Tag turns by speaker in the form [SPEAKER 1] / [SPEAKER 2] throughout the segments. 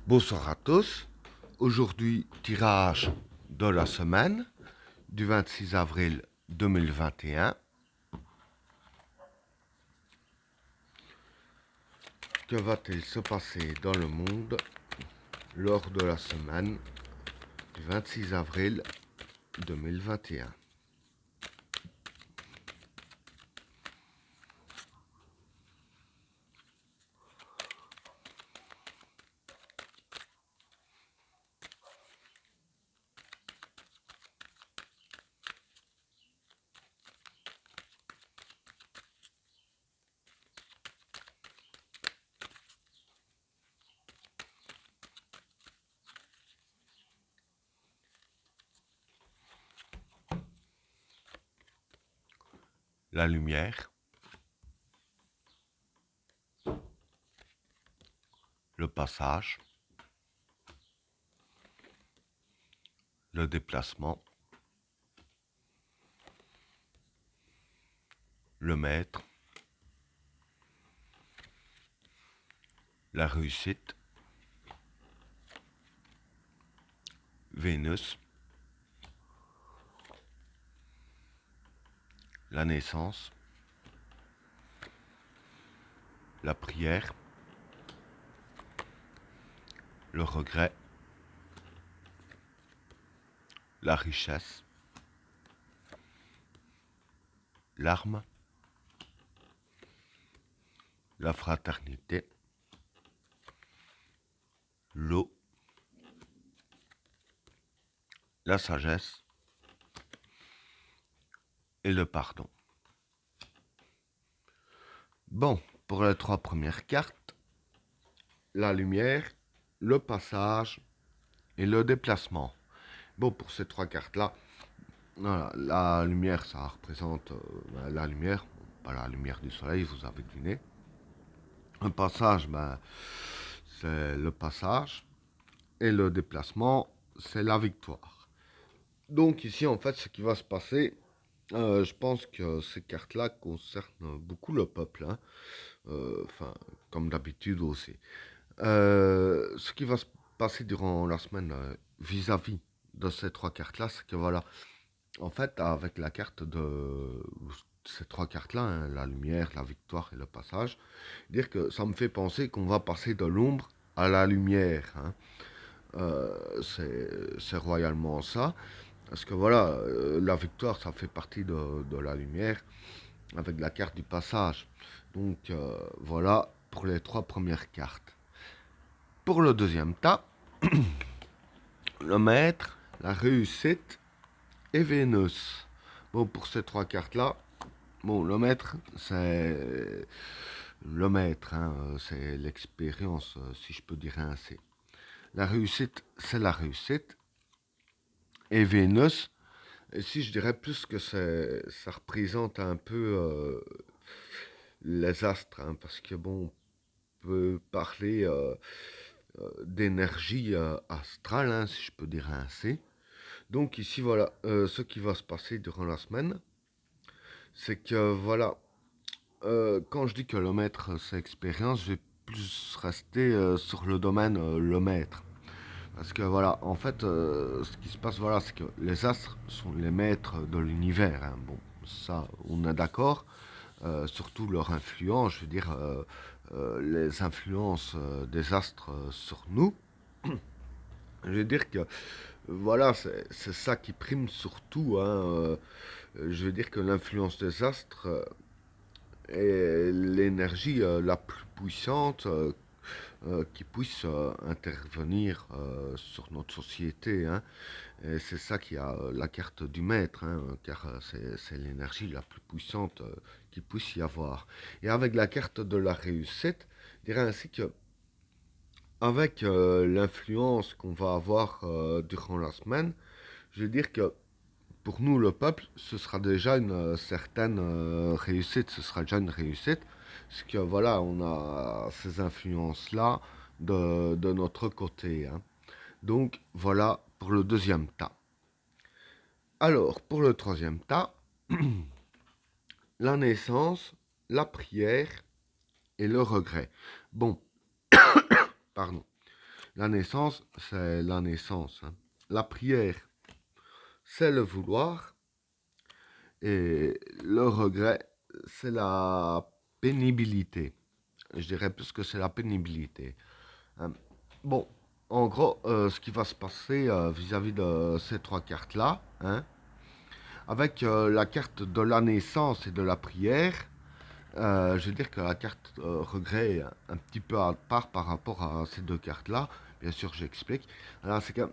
[SPEAKER 1] Bonsoir à tous. Aujourd'hui, tirage de la semaine du 26 avril 2021. Que va-t-il se passer dans le monde lors de la semaine du 26 avril 2021? La lumière, le passage, le déplacement, le maître, la réussite, Vénus, la naissance, la prière, le regret, la richesse, l'arme, la fraternité, l'eau, la sagesse et le pardon. Bon, pour les trois premières cartes, la lumière, le passage et le déplacement. Bon, pour ces trois cartes-là, voilà, la lumière, ça représente la lumière, pas la lumière du soleil, vous avez deviné. Un passage, c'est le passage. Et le déplacement, c'est la victoire. Donc ici, en fait, ce qui va se passer, je pense que ces cartes-là concernent beaucoup le peuple. Hein. Enfin, comme d'habitude aussi. Ce qui va se passer durant la semaine vis-à-vis de ces trois cartes-là, c'est que voilà, en fait, avec la carte de ces trois cartes-là, hein, la lumière, la victoire et le passage, dire que ça me fait penser qu'on va passer de l'ombre à la lumière. Hein. C'est royalement ça. Parce que voilà, la victoire, ça fait partie de la lumière avec la carte du passage. Donc voilà pour les trois premières cartes. Pour le deuxième tas, le maître, la réussite et Vénus. Bon, pour ces trois cartes-là, bon, le maître, c'est le maître, hein, c'est l'expérience, si je peux dire ainsi. La réussite, c'est la réussite. Et Vénus, ici, je dirais plus que ça représente un peu les astres, hein, parce que bon, on peut parler d'énergie astrale, hein, si je peux dire ainsi. Donc ici, voilà, ce qui va se passer durant la semaine, c'est que voilà, quand je dis que le maître c'est expérience, je vais plus rester sur le domaine le maître. Parce que voilà, en fait, ce qui se passe, voilà, c'est que les astres sont les maîtres de l'univers. Hein. Bon, ça, on est d'accord. Surtout leur influence, je veux dire, les influences des astres sur nous. Je veux dire que, voilà, c'est ça qui prime surtout. Hein, je veux dire que l'influence des astres est l'énergie la plus puissante qui puisse intervenir sur notre société. Hein. Et c'est ça qui a la carte du maître, hein, car c'est l'énergie la plus puissante qu'il puisse y avoir. Et avec la carte de la réussite, je dirais ainsi que avec l'influence qu'on va avoir durant la semaine, je veux dire que pour nous, le peuple, ce sera déjà une certaine réussite. Ce sera déjà une réussite. Parce que voilà, on a ces influences-là de notre côté. Hein. Donc voilà pour le deuxième tas. Alors, pour le troisième tas, la naissance, la prière et le regret. Bon, pardon. La naissance, c'est la naissance, hein. La prière, c'est le vouloir. Et le regret, c'est la pénibilité. Je dirais plus que c'est la pénibilité. Hein. Bon, en gros, ce qui va se passer vis-à-vis de ces trois cartes-là, hein, avec la carte de la naissance et de la prière, je veux dire que la carte regret est un petit peu à part par rapport à ces deux cartes-là. Bien sûr, j'explique. Alors, c'est que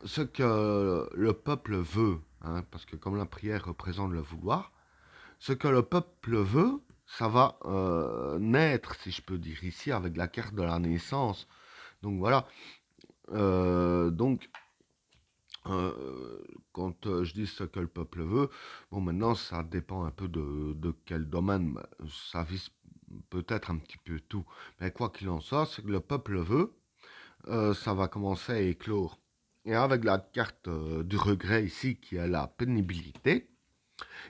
[SPEAKER 1] ce que le peuple veut, hein, parce que comme la prière représente le vouloir, ce que le peuple veut, ça va naître, si je peux dire ici, avec la carte de la naissance. Donc voilà. Donc, euh, quand je dis ce que le peuple veut, bon, maintenant, ça dépend un peu de quel domaine. Ça vise peut-être un petit peu tout. Mais quoi qu'il en soit, ce que le peuple veut, ça va commencer à éclore. Et avec la carte du regret ici, qui est la pénibilité,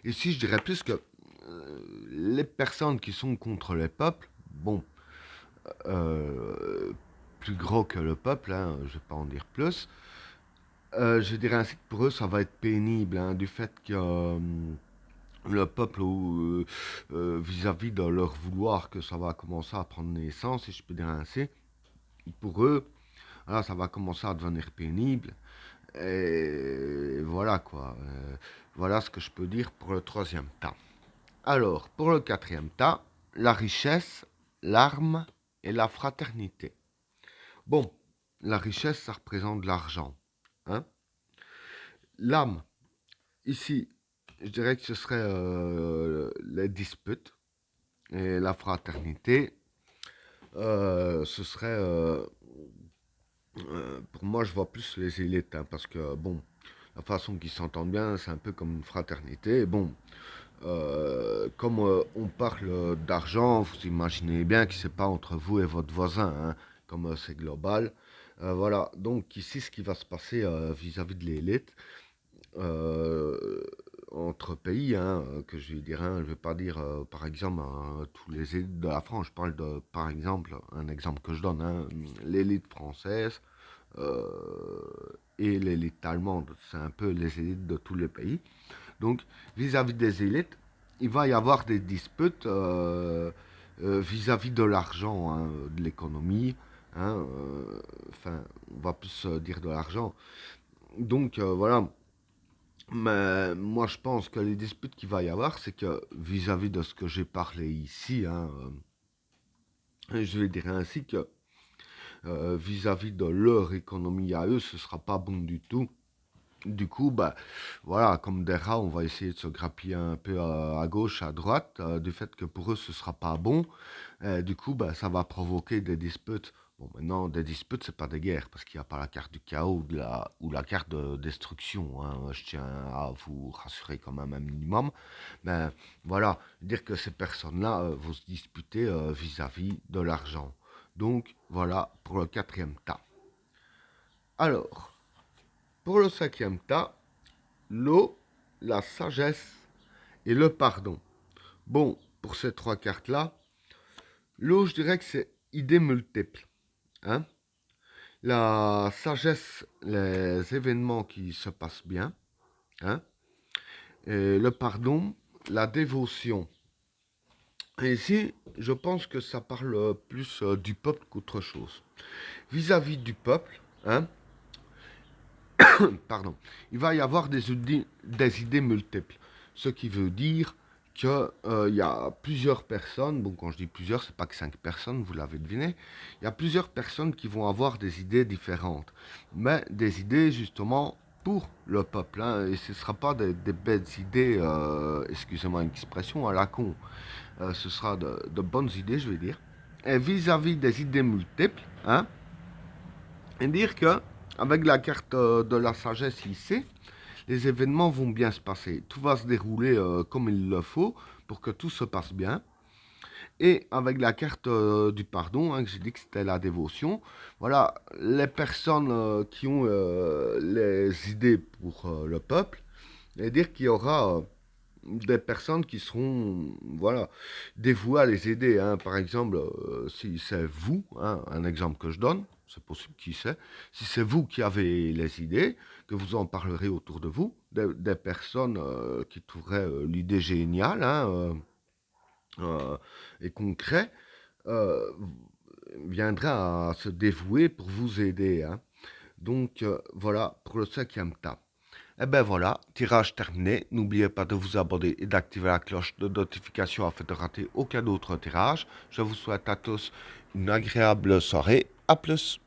[SPEAKER 1] ici, je dirais plus que les personnes qui sont contre les peuples, bon, euh, plus gros que le peuple, hein, je vais pas en dire plus, je dirais ainsi que pour eux, ça va être pénible, hein, du fait que le peuple, vis-à-vis de leur vouloir, que ça va commencer à prendre naissance, si je peux dire ainsi, pour eux, alors ça va commencer à devenir pénible. Et voilà quoi. Voilà ce que je peux dire pour le troisième tas. Alors, pour le quatrième tas, la richesse, l'arme et la fraternité. Bon, la richesse, ça représente l'argent. Hein. L'âme, ici, je dirais que ce serait les disputes. Et la fraternité, ce serait, pour moi, je vois plus les élites, hein, parce que, bon, la façon qu'ils s'entendent bien, c'est un peu comme une fraternité. Et bon, comme on parle d'argent, vous imaginez bien que c'est pas entre vous et votre voisin, hein, comme c'est global. Voilà, donc ici, ce qui va se passer vis-à-vis de l'élite, euh, entre pays, hein, que je vais dire, hein, je vais pas dire par exemple tous les élites de la France, je parle de, par exemple, un exemple que je donne, hein, l'élite française euh, et l'élite allemande, c'est un peu les élites de tous les pays. Donc, vis-à-vis des élites, il va y avoir des disputes vis-à-vis de l'argent, hein, de l'économie. Hein, enfin, on va plus dire de l'argent. Donc, voilà. Mais moi, je pense que les disputes qu'il va y avoir, c'est que vis-à-vis de ce que j'ai parlé ici, hein, je vais dire ainsi que vis-à-vis de leur économie à eux, ce sera pas bon du tout. Du coup, bah, voilà, comme des rats, on va essayer de se grappiller un peu à gauche, à droite, du fait que pour eux, ce sera pas bon. Du coup, bah, ça va provoquer des disputes. Bon, maintenant, des disputes, c'est pas des guerres, parce qu'il n'y a pas la carte du chaos ou la carte de destruction, hein. Je tiens à vous rassurer quand même un minimum. Mais voilà, dire que ces personnes-là vont se disputer vis-à-vis de l'argent. Donc, voilà pour le quatrième tas. Alors, pour le cinquième tas, l'eau, la sagesse et le pardon. Bon, pour ces trois cartes-là, l'eau, je dirais que c'est idées multiples. Hein. La sagesse, les événements qui se passent bien. Hein. Et le pardon, la dévotion. Et ici, je pense que ça parle plus du peuple qu'autre chose. Vis-à-vis du peuple, hein, pardon, il va y avoir des idées multiples. Ce qui veut dire qu'il y a plusieurs personnes, bon quand je dis plusieurs, c'est pas que 5 personnes, vous l'avez deviné, il y a plusieurs personnes qui vont avoir des idées différentes, mais des idées justement pour le peuple, hein, et ce ne sera pas des bêtes idées, excusez-moi une expression, à la con. Ce sera de bonnes idées, je vais dire, et vis-à-vis des idées multiples, hein, et dire que avec la carte de la sagesse ici, les événements vont bien se passer. Tout va se dérouler comme il le faut pour que tout se passe bien. Et avec la carte du pardon, hein, que j'ai dit que c'était la dévotion, voilà, les personnes qui ont les idées pour le peuple, et dire qu'il y aura des personnes qui seront voilà, dévouées à les aider. Hein. Par exemple, si c'est vous, hein, un exemple que je donne, c'est possible, qui sait. Si c'est vous qui avez les idées, que vous en parlerez autour de vous, des personnes qui trouveraient l'idée géniale, hein, et concret, euh, viendraient à se dévouer pour vous aider, hein. Donc voilà pour le cinquième tas. Et ben voilà, tirage terminé. N'oubliez pas de vous abonner et d'activer la cloche de notification afin de rater aucun autre tirage. Je vous souhaite à tous une agréable soirée. À plus.